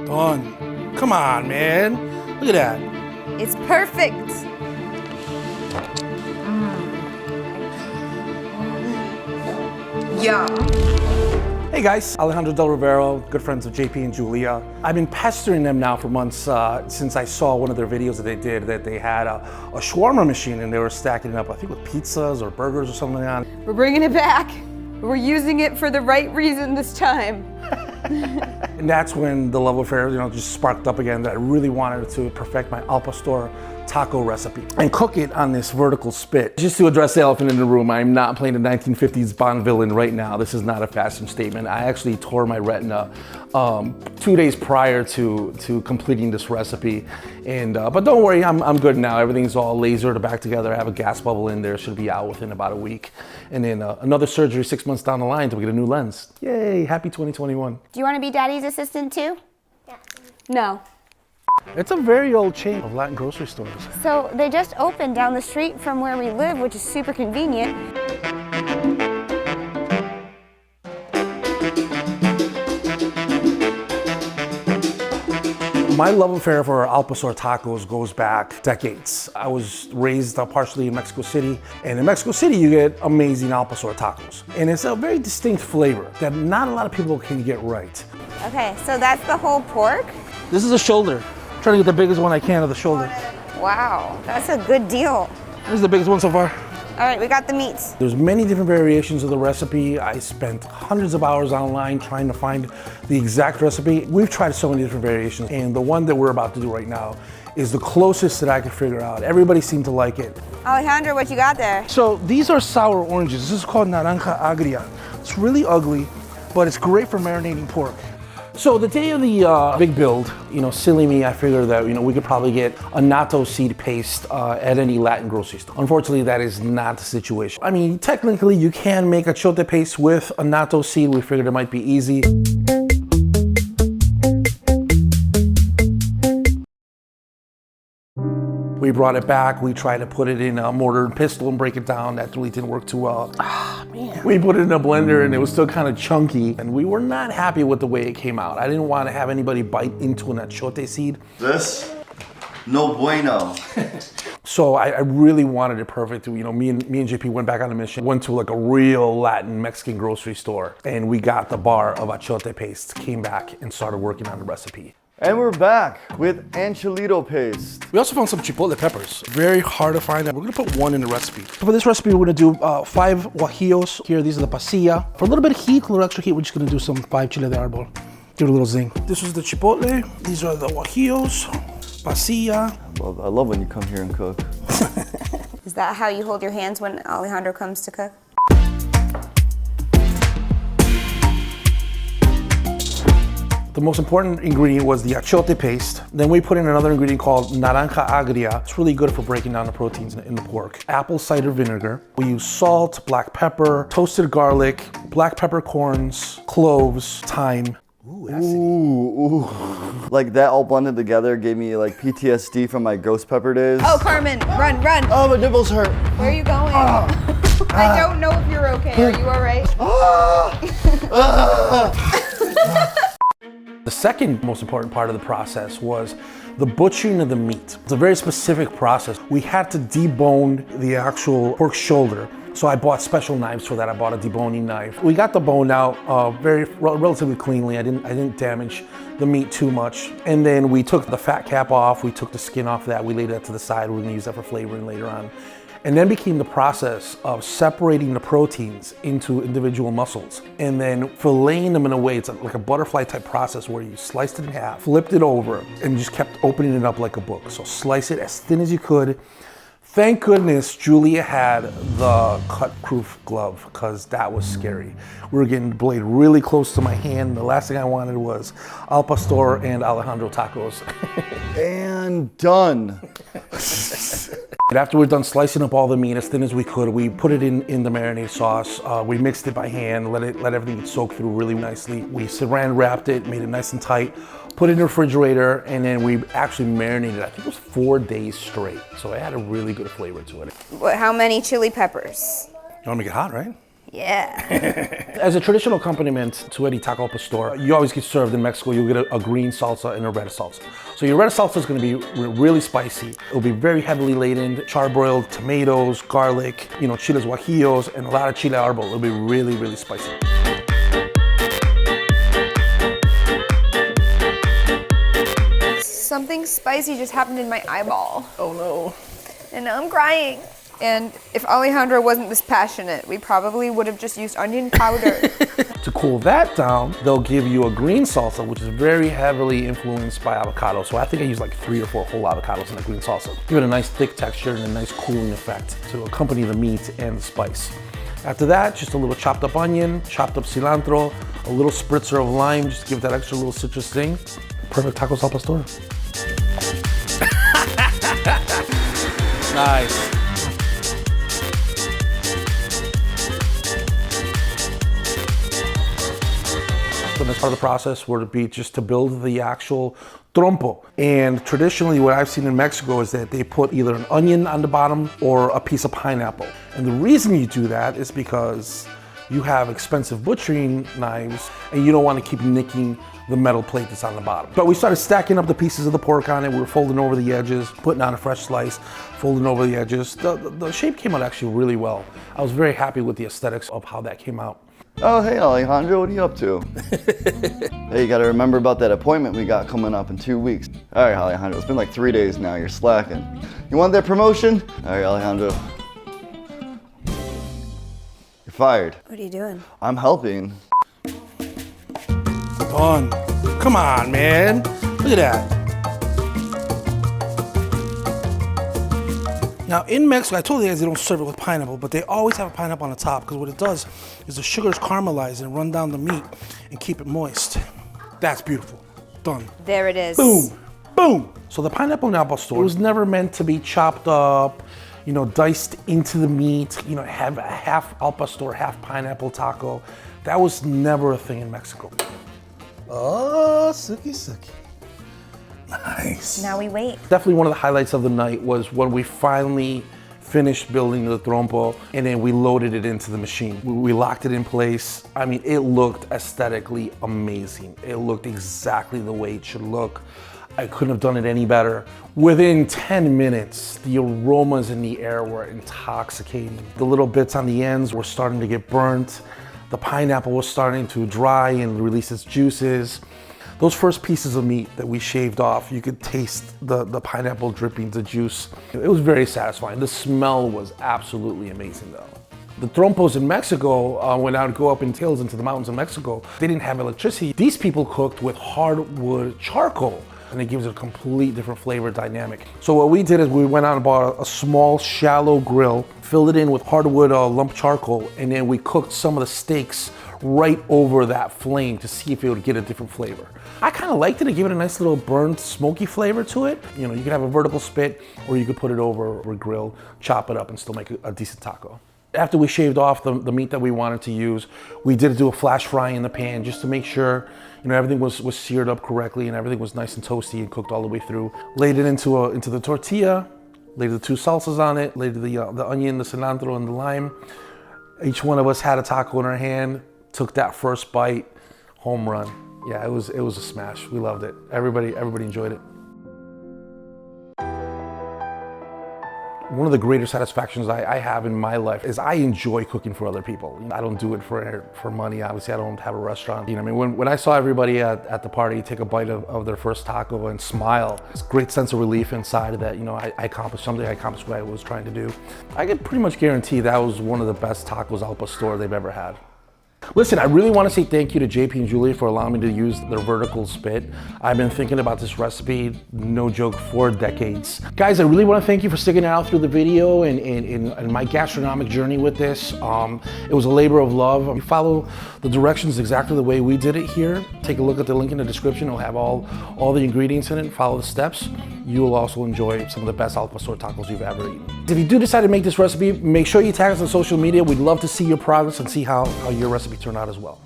Done. Come on, man. Look at that. It's perfect. Yum. Hey guys, Alejandro Del Rivero, good friends of JP and Julia. I've been pestering them now for months since I saw one of their videos that they did that they had a shawarma machine and they were stacking it up, I think with pizzas or burgers or something on. We're bringing it back. We're using it for the right reason this time. And that's when the love affair, just sparked up again, that I really wanted to perfect my al pastor taco recipe and cook it on this vertical spit. Just to address the elephant in the room, I'm not playing a 1950s Bond villain right now. This is not a fashion statement. I actually tore my retina 2 days prior to completing this recipe. And but don't worry, I'm good now. Everything's all lasered back together. I have a gas bubble in there. Should be out within about a week. And then another surgery 6 months down the line to get a new lens. Yay, happy 2021. Do you want to be Daddy's assistant too? Yeah. No. It's a very old chain of Latin grocery stores. So they just opened down the street from where we live, which is super convenient. My love affair for al pastor tacos goes back decades. I was raised partially in Mexico City, and in Mexico City you get amazing al pastor tacos. And it's a very distinct flavor that not a lot of people can get right. Okay, so that's the whole pork? This is a shoulder. I'm trying to get the biggest one I can of the shoulder. Wow, that's a good deal. This is the biggest one so far. All right, we got the meats. There's many different variations of the recipe. I spent hundreds of hours online trying to find the exact recipe. We've tried so many different variations, and the one that we're about to do right now is the closest that I could figure out. Everybody seemed to like it. Alejandro, what you got there? So these are sour oranges. This is called naranja agria. It's really ugly, but it's great for marinating pork. So the day of the big build, silly me, I figured that we could probably get a natto seed paste at any Latin grocery store. Unfortunately, that is not the situation. I mean, technically you can make a achiote paste with a natto seed. We figured it might be easy. We brought it back. We tried to put it in a mortar and pestle and break it down. That really didn't work too well. Man. We put it in a blender and it was still kind of chunky. And we were not happy with the way it came out. I didn't want to have anybody bite into an achiote seed. This, no bueno. So I really wanted it perfect. Me and JP went back on a mission, went to like a real Latin Mexican grocery store, and we got the bar of achiote paste, came back and started working on the recipe. And we're back with ancholito paste. We also found some chipotle peppers. Very hard to find. We're gonna put one in the recipe. For this recipe, we're gonna do 5 guajillos. Here, these are the pasilla. For a little bit of heat, a little extra heat, we're just gonna do some 5 chile de árbol. Give it a little zing. This is the chipotle. These are the guajillos, pasilla. Well, I love when you come here and cook. Is that how you hold your hands when Alejandro comes to cook? The most important ingredient was the achiote paste. Then we put in another ingredient called naranja agria. It's really good for breaking down the proteins in the pork. Apple cider vinegar. We use salt, black pepper, toasted garlic, black peppercorns, cloves, thyme. Ooh, acid. Ooh. Like that all blended together gave me like PTSD from my ghost pepper days. Oh, Carmen, run, run. Oh, my nipples hurt. Where are you going? I don't know if you're okay. Are you all right? The second most important part of the process was the butchering of the meat. It's a very specific process. We had to debone the actual pork shoulder. So I bought special knives for that. I bought a deboning knife. We got the bone out relatively cleanly. I didn't damage the meat too much. And then we took the fat cap off. We took the skin off that. We laid that to the side. We're gonna use that for flavoring later on. And then became the process of separating the proteins into individual muscles and then filleting them in a way, it's like a butterfly type process where you sliced it in half, flipped it over, and just kept opening it up like a book. So slice it as thin as you could. Thank goodness Julia had the cut-proof glove because that was scary. We were getting the blade really close to my hand. The last thing I wanted was al pastor and Alejandro tacos. And done. And after we're done slicing up all the meat as thin as we could, we put it in the marinade sauce. We mixed it by hand, let everything get soaked through really nicely. We saran wrapped it, made it nice and tight, put it in the refrigerator, and then we actually marinated it. I think it was 4 days straight. So it had a really good flavor to it. How many chili peppers? You wanna make it hot, right? Yeah. As a traditional accompaniment to any taco al pastor, you always get served in Mexico, you'll get a green salsa and a red salsa. So your red salsa is gonna be really spicy. It'll be very heavily laden, charbroiled tomatoes, garlic, chiles guajillos, and a lot of chile árbol. It'll be really, really spicy. Something spicy just happened in my eyeball. Oh no. And now I'm crying. And if Alejandro wasn't this passionate, we probably would have just used onion powder. To cool that down, they'll give you a green salsa, which is very heavily influenced by avocado. So I think I used like 3 or 4 whole avocados in the green salsa. Give it a nice thick texture and a nice cooling effect to accompany the meat and the spice. After that, just a little chopped up onion, chopped up cilantro, a little spritzer of lime, just to give that extra little citrus thing. Perfect tacos al pastor. Nice. The next part of the process would be just to build the actual trompo. And traditionally what I've seen in Mexico is that they put either an onion on the bottom or a piece of pineapple. And the reason you do that is because you have expensive butchering knives and you don't want to keep nicking the metal plate that's on the bottom. But we started stacking up the pieces of the pork on it. We were folding over the edges, putting on a fresh slice, folding over the edges. The shape came out actually really well. I was very happy with the aesthetics of how that came out. Oh, hey Alejandro, what are you up to? Hey, you gotta remember about that appointment we got coming up in 2 weeks. All right, Alejandro, it's been like 3 days now, you're slacking. You want that promotion? All right, Alejandro. You're fired. What are you doing? I'm helping. Done. Come on, man. Look at that. Now in Mexico, I told you guys they don't serve it with pineapple, but they always have a pineapple on the top because what it does is the sugars caramelize and run down the meat and keep it moist. That's beautiful. Done. There it is. Boom, boom. So the pineapple in al pastor was never meant to be chopped up, diced into the meat, have a half al pastor, half pineapple taco. That was never a thing in Mexico. Oh, suki suki. Nice. Now we wait. Definitely one of the highlights of the night was when we finally finished building the trompo and then we loaded it into the machine. We locked it in place. I mean, it looked aesthetically amazing. It looked exactly the way it should look. I couldn't have done it any better. Within 10 minutes, the aromas in the air were intoxicating. The little bits on the ends were starting to get burnt. The pineapple was starting to dry and release its juices. Those first pieces of meat that we shaved off, you could taste the pineapple dripping the juice. It was very satisfying. The smell was absolutely amazing though. The trompos in Mexico, when I would go up in hills into the mountains in Mexico, they didn't have electricity. These people cooked with hardwood charcoal, and it gives it a complete different flavor dynamic. So what we did is we went out and bought a small, shallow grill, filled it in with hardwood lump charcoal, and then we cooked some of the steaks right over that flame to see if it would get a different flavor. I kind of liked it. It gave it a nice little burnt, smoky flavor to it. You could have a vertical spit, or you could put it over a grill, chop it up, and still make a decent taco. After we shaved off the meat that we wanted to use, we did do a flash fry in the pan just to make sure everything was seared up correctly and everything was nice and toasty and cooked all the way through. Laid it into the tortilla, laid the 2 salsas on it, laid the onion, the cilantro, and the lime. Each one of us had a taco in our hand, took that first bite, home run. Yeah, it was a smash. We loved it. Everybody enjoyed it. One of the greater satisfactions I have in my life is I enjoy cooking for other people. I don't do it for money. Obviously, I don't have a restaurant. When I saw everybody at the party take a bite of their first taco and smile, it's a great sense of relief inside of that. I accomplished something. I accomplished what I was trying to do. I can pretty much guarantee that was one of the best tacos al pastor they've ever had. Listen, I really want to say thank you to JP and Julia for allowing me to use their vertical spit. I've been thinking about this recipe, no joke, for decades. Guys, I really want to thank you for sticking it out through the video and my gastronomic journey with this. It was a labor of love. You follow the directions exactly the way we did it here. Take a look at the link in the description. It'll have all the ingredients in it. Follow the steps. You will also enjoy some of the best al pastor tacos you've ever eaten. If you do decide to make this recipe, make sure you tag us on social media. We'd love to see your progress and see how your recipe turned out as well.